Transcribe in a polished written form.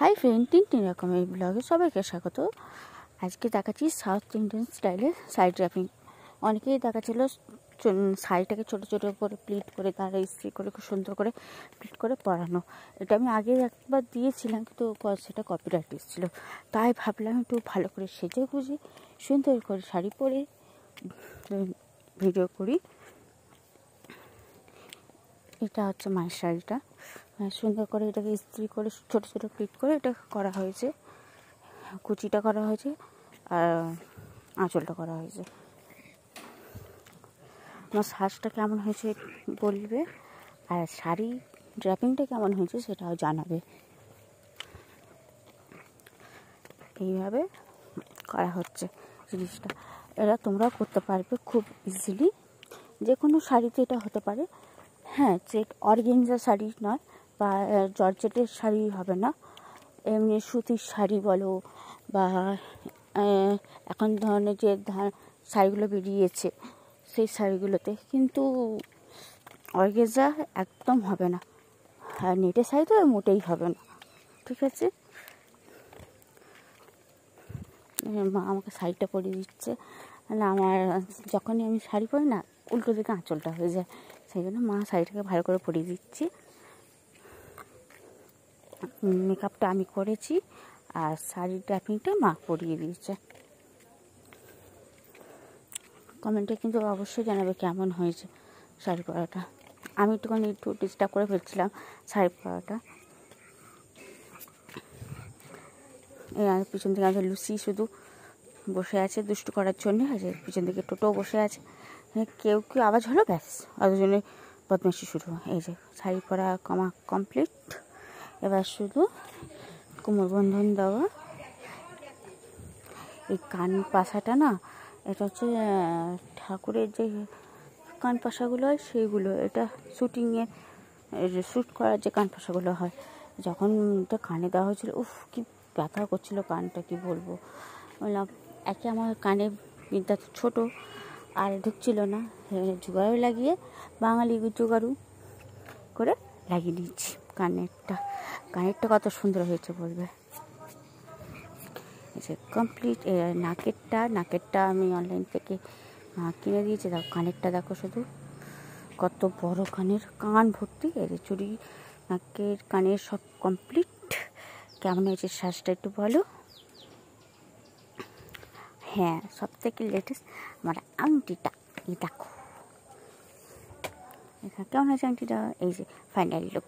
Hi friend, tin রকমের ব্লগে সবাইকে স্বাগত। আজকে দেখাচ্ছি সাউথ ইন্ডিয়ান স্টাইলে শাড়ি ড্রাপিং। অনেকেই দেখাচ্ছিল শাড়িটাকে ছোটো ছোটো করে প্লিট করে তারা ইস্ত্রি করে খুব সুন্দর করে প্লিট করে পরানো। এটা আমি আগে একবার দিয়েছিলাম, কিন্তু সেটা কপিরাইট এসেছিল। তাই ভাবলাম একটু ভালো করে সেজে গুজে সুন্দর করে শাড়ি পরে ভিডিও করি। এটা হচ্ছে মায়ের শাড়িটা, সুন্দর করে এটাকে ইস্ত্রি করে ছোটো ছোটো প্লিট করে এটা করা হয়েছে, কুচিটা করা হয়েছে আর আঁচলটা করা হয়েছে। আমার সাজটা কেমন হয়েছে বলবে, আর শাড়ি ড্র্যাপিংটা কেমন হয়েছে সেটাও জানাবে। এইভাবে করা হচ্ছে জিনিসটা, এটা তোমরাও করতে পারবে খুব ইজিলি। যে কোনো শাড়িতে এটা হতে পারে। হ্যাঁ, চেক অর্গেনজা শাড়ি নয় বা জর্জেটের শাড়ি হবে না, এমনি সুতির শাড়ি বলো বা এখন ধরনের যে শাড়িগুলো বেরিয়েছে সেই শাড়িগুলোতে কিন্তু অর্গেনজা একদম হবে না, আর নেটের শাড়ি তো মোটেই হবে না। ঠিক আছে, মা আমাকে শাড়িটা পরিয়ে দিচ্ছে। মানে আমার যখনই আমি শাড়ি পরি না, উল্টো দিকে আঁচলটা হয়ে যায়, সেই জন্য মা শাড়িটাকে ভালো করে পরিয়ে দিচ্ছি। মেকআপটা আমি করেছি আর শাড়ির ড্র্যাপিংটা মা পরিয়ে দিয়েছে। কমেন্টে কিন্তু অবশ্যই জানাবে কেমন হয়েছে শাড়ি পরাটা। আমি একটু ডিস্টার্ব করে ফেলছিলাম শাড়ি পরাটা। আর পিছন থেকে আমাদের লুসি শুধু বসে আছে দুষ্টু করার জন্য, আছে পিছন দিকে টোটোও বসে আছে। কেউ আওয়াজ হলো, ব্যাস অতজনে বদমাইশি শুরু। এই যে শাড়ি পরা কমপ্লিট। এবার শুধু কোমরবন্ধন দেওয়া। এই কান পাশাটা না, এটা হচ্ছে ঠাকুরের যে কান পাশাগুলো হয় সেইগুলো, এটা শ্যুটিংয়ের শ্যুট করার যে কান পাশাগুলো হয়, যখন এটা কানে দেওয়া হয়েছিল কি ব্যথা করছিল কানটা, কি বলবো। বললাম একে আমার কানে বিদ্যা ছোটো আর ঢুকছিল না, জোগাড়ও লাগিয়ে বাঙালি জোগাড়ু করে লাগিয়ে নিচ্ছি। কানেরটা কত সুন্দর হয়েছে বলবে। যে কমপ্লিট। নাকেরটা আমি অনলাইন থেকে কিনে দিয়েছি। দেখো কানেরটা, দেখো শুধু কত বড় কান ভর্তি। এই যে চুড়ি, কানের সব কমপ্লিট। কেমন হয়েছে সাজটা একটু বলো। হ্যাঁ, সব থেকে লেটেস্ট আমার আংটিটা, এই দেখো কেমন হয়েছে আংটিটা। এই যে ফাইনাল লুক।